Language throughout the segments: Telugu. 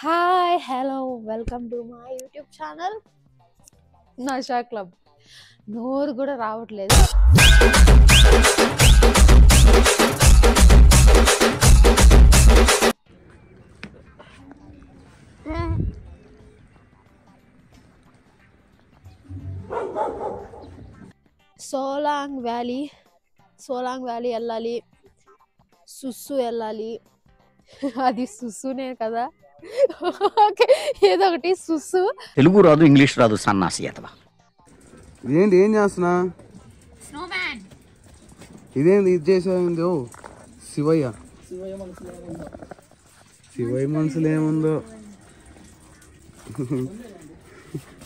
Hi hello welcome to my YouTube channel Nasha Club. నోరు కూడా రావట్లేదు. సోలాంగ్ వ్యాలీ వెళ్ళాలి, సుస్సు వెళ్ళాలి. అది సుస్సునే కదా, ఓకే ఏదో ఒకటి సుస్సు. తెలుగు రాదు, ఇంగ్లీష్ రాదు, సన్నాసి అతవా. ఇదేంటి, ఏం చేస్తున్నా? ఇదేంటి ఇది చేసేది? ఓ శివయ్య మనసులో ఏముందో.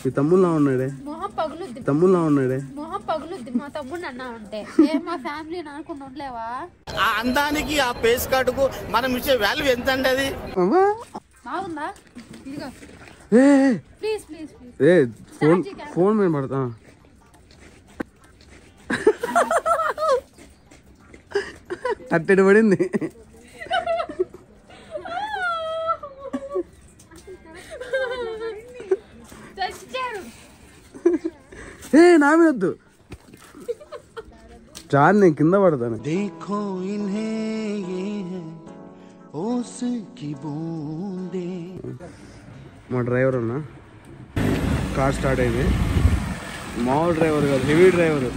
మీ తమ్ముళ్ళ ఉన్నాడే, మొహం పగులుద్ది మా తమ్ముడు అన్నా ఉంటే మా ఫ్యామిలీ అనుకుని ఉండలేవా? ఆ అందానికి ఆ పేస్ కార్డుకు మనం ఇచ్చే వాల్యూ ఎంత అండి? అది బాగుందా? ఇదిగో ప్లీజ్ ప్లీజ్ ఫోన్ మీద పడతా. అట్టడి పడింది. నా మీద వద్దు, చాలు నేను కింద పడతాను. మా డ్రైవర్ అన్నా కార్ స్టార్ట్ అయింది. మామూలు డ్రైవర్ కాదు, హెవీ డ్రైవర్.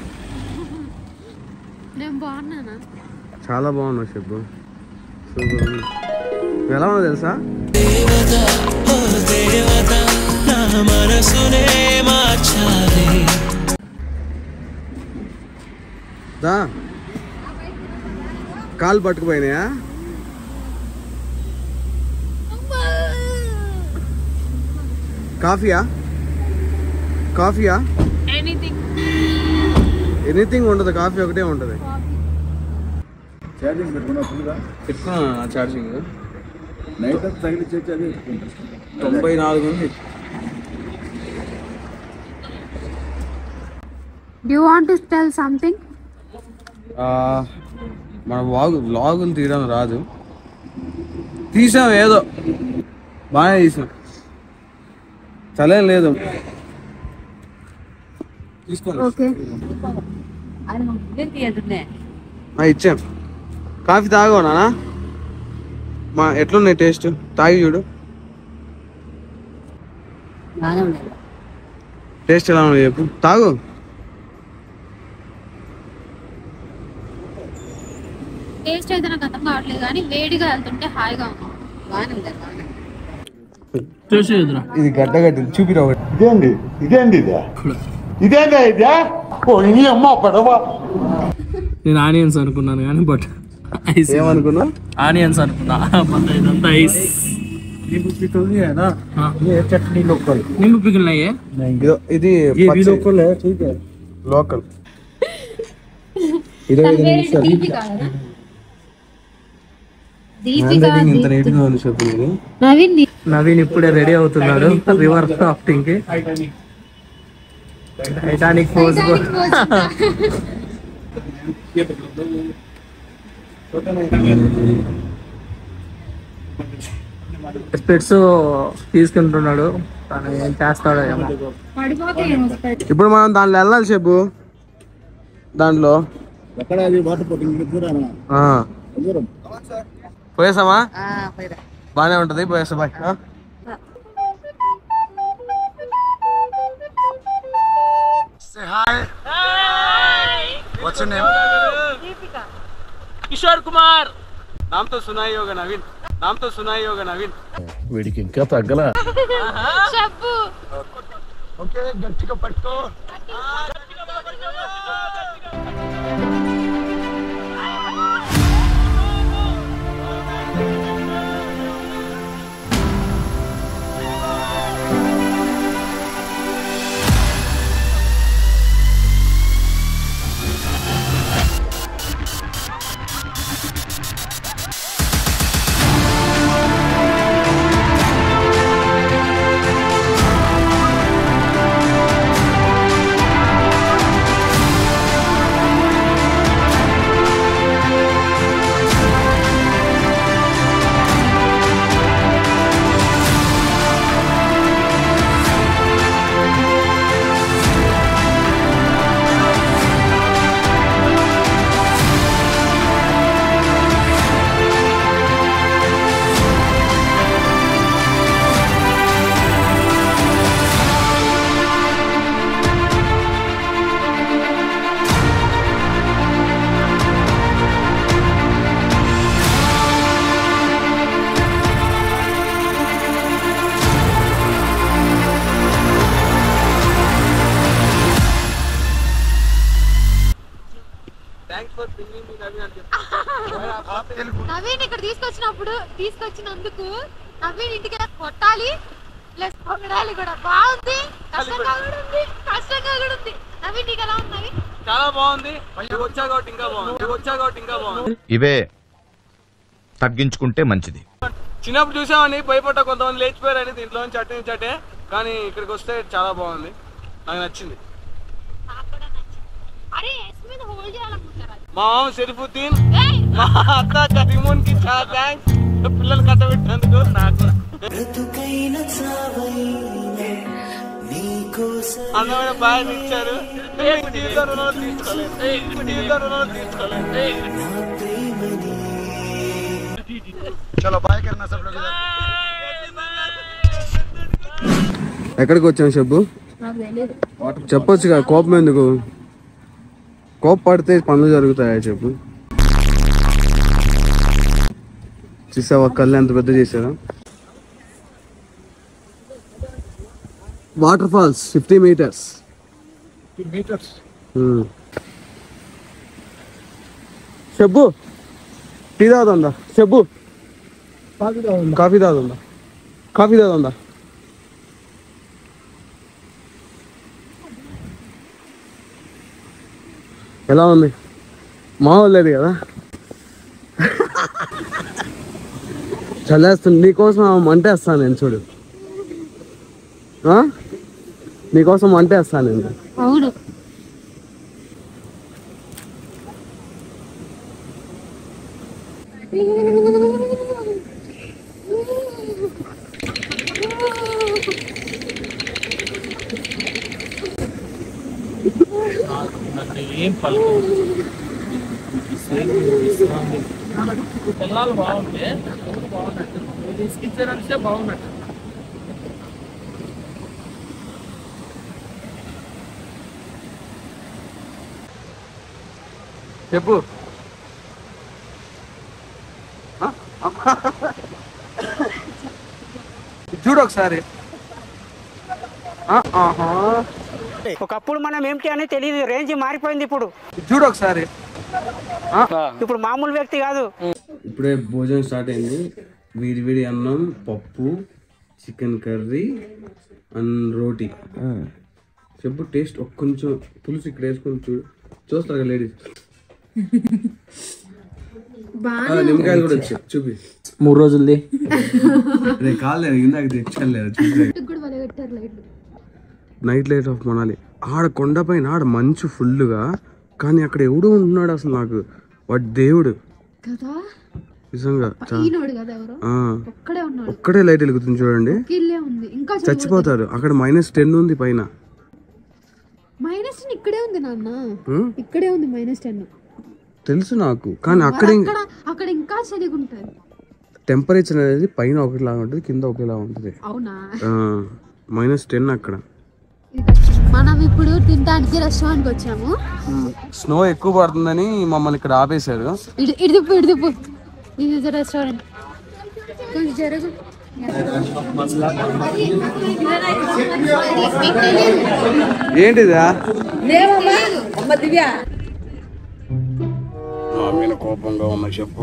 నేను బాగున్నానా? చాలా బాగున్నావు చెప్పు, సూపర్. ఎలా ఉన్నా తెలుసా? కాలు పట్టుకుపోయినాయా? కాఫీయా ఎనీథింగ్ ఉండదు, కాఫీ ఒకటే ఉంటుంది. పెట్టుకున్నా ఛార్జింగ్ 94 ఉంది. Do you want to tell something? మన వ్లాగులు తీయడం రాదు, తీసాం ఏదో బాగానే తీసాం, చలేం లేదు. ఇచ్చాం. కాఫీ తాగవు నానా? మా ఎట్లున్నాయి టేస్ట్? తాగి చూడు, టేస్ట్ ఎలా ఉన్నాయి చెప్పు. తాగు. టేస్ట్ అయితే నాకు అర్థం కావట్లేదు, కానీ వేడిగా వెళ్తుంటే హాయిగా ఉంది. ఇది గడ్డ చూపిరా. నేను ఆనియన్స్ అనుకున్నాను కానీ బట్ ఏమనుకున్నా? ఆనియన్స్ అనుకున్నా. ఇదంతా ఐస్. నింబు పికిల్ అయ్యే. ఇది లోకల్ 25 నిమిషాలు. నవీన్ ఇప్పుడే రెడీ అవుతున్నాడు రివర్ రాఫ్టింగ్ కి. Titanic pose. స్పెట్స్ తీసుకుంటున్నాడు, తను ఏం చేస్తాడో ఏమో. ఇప్పుడు మనం దాంట్లో వెళ్ళాలి చెప్పు. దాంట్లో పోయేసామా? బానే ఉంటది, పోయేసా. Bye. What's your name? Deepika. Kishore Kumar. नाम तो सुना ही होगा नवीन. వీడికి ఇంకా తగ్గలా. ఓకే, గట్టిగా పట్టుకో. నవీన్ ఇక్కడ తీసుకొచ్చినందుకు నవీన్ ఇంటికి కొట్టాలి ప్లస్ పొగడాలి కూడా. బాగుంది, కష్టంగా కూడా ఉంది. నవీన్ నీకు ఎలా ఉంది? నవీన్ చాలా బాగుంది. వచ్చాగౌట్ ఇంకా బాగుంది. ఇవే తగ్గించుకుంటే మంచిది. చిన్నప్పుడు చూసామని భయపడ్డా, కొంతమంది లేచిపోయారని దీంట్లో చట్టే, కానీ ఇక్కడికి వస్తే చాలా బాగుంది, నాకు నచ్చింది. మా మామ షరీఫుద్దీన్, మా అత్త కరీమున్ కి చాలా థ్యాంక్స్ పిల్లలు కట్టబెట్టినందుకు. నాకు అందమైన బాగా ఇచ్చారు. ఎక్కడికి వచ్చాం షబ్బు? చెప్పొచ్చుగా, కోపం ఎందుకు? కోప పడితే పనులు జరుగుతాయా చెప్పు? చూసావా కళ్ళు ఎంత పెద్ద చేశారా? Water falls 50 meters. Shabbu tea తాగుతుందా? షబ్బు కాఫీ తాగుతుందా? ఎలా ఉంది? మామూలు లేదు కదా, చల్లేస్తుంది. నీకోసం మంటేస్తాను నేను, చూడు. నీకోసం మంటేస్తాను నేను. అవును, ఏం పలుకు పిల్లలు బాగుంటే బాగున్నట్టు, తీసుకిచ్చారంటే బాగున్నట్టు. చెప్పు. చూడు ఒకసారి. ఒకప్పుడు మనం ఏమిటి అని తెలియదు, రేంజ్ మారిపోయింది ఇప్పుడు. చూడు ఒకసారి. ఇప్పుడు మామూలు వ్యక్తి కాదు. ఇప్పుడే భోజనం స్టార్ట్ అయింది. వేడి అన్నం, పప్పు, చికెన్ కర్రీ అండ్ రోటీ. చెప్పు టేస్ట్. ఒక్క కొంచెం పులుసు ఇక్కడ వేసుకొని చూస్తారు కదా లేడీస్. నిమ్మకాయలు కూడా వచ్చాయి, చూపి. 3 రోజులది కాలేదు, ఇందాక తెచ్చాలేదు. Night light off Manali. ఆడ కొండపైన ఆడ మంచు ఫుల్గా, కానీ అక్కడ ఎవడో ఉంటున్నాడు అసలు. నాకు వాడు దేవుడు నిజంగా. ఒక్కడే లైట్ వెలుగుతుంది చూడండి, చచ్చిపోతారు. అక్కడ -10 ఉంది పైన. -10 ఇక్కడే ఉంది నాన్న, ఇక్కడే ఉంది -10. తెలుసు నాకు, కానీ అక్కడ ఇంకా చలిగుంటది. టెంపరేచర్ అనేది పైన ఒకటిలాగా ఉంటుంది, కింద ఒకేలా ఉంటుంది. అవునా? -10 అక్కడ. మనం ఇప్పుడు తినడానికి రెస్టారెంట్ వచ్చాము. స్నో ఎక్కువ పడుతుందని మమ్మల్ని ఇక్కడ ఆపేశారు. ఇడిదిప్పు ఇది రెస్టారెంట్. కొంచెం జరుగు. ఏంటిదా? నా మీద కోపంగా ఉన్న చెప్పు.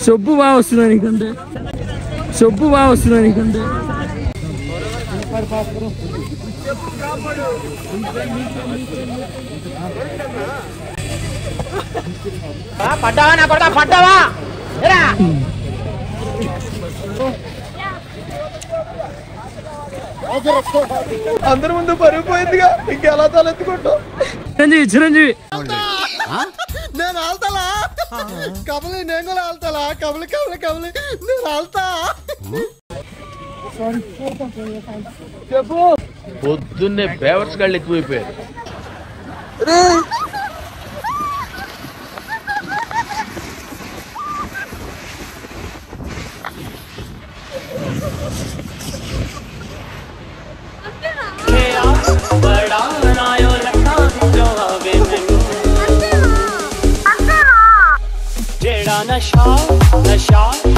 సొబ్బు బాగా వస్తుంది నీకంటే, పడ్డావా? నా కొడతా పడ్డావా? అందరి ముందు పరిగిపోయిందిగా, ఇంకెలా తలెత్తుకుంటాం? చిరంజీవి నేను ఆల్తాలా కబలి, నేను కూడా ఆల్తాలా కబలి నేను ఆల్తా. పొద్దున్నే బేవర్స్ గాళ్ళు ఎక్కువైపోయారు. नशा नशा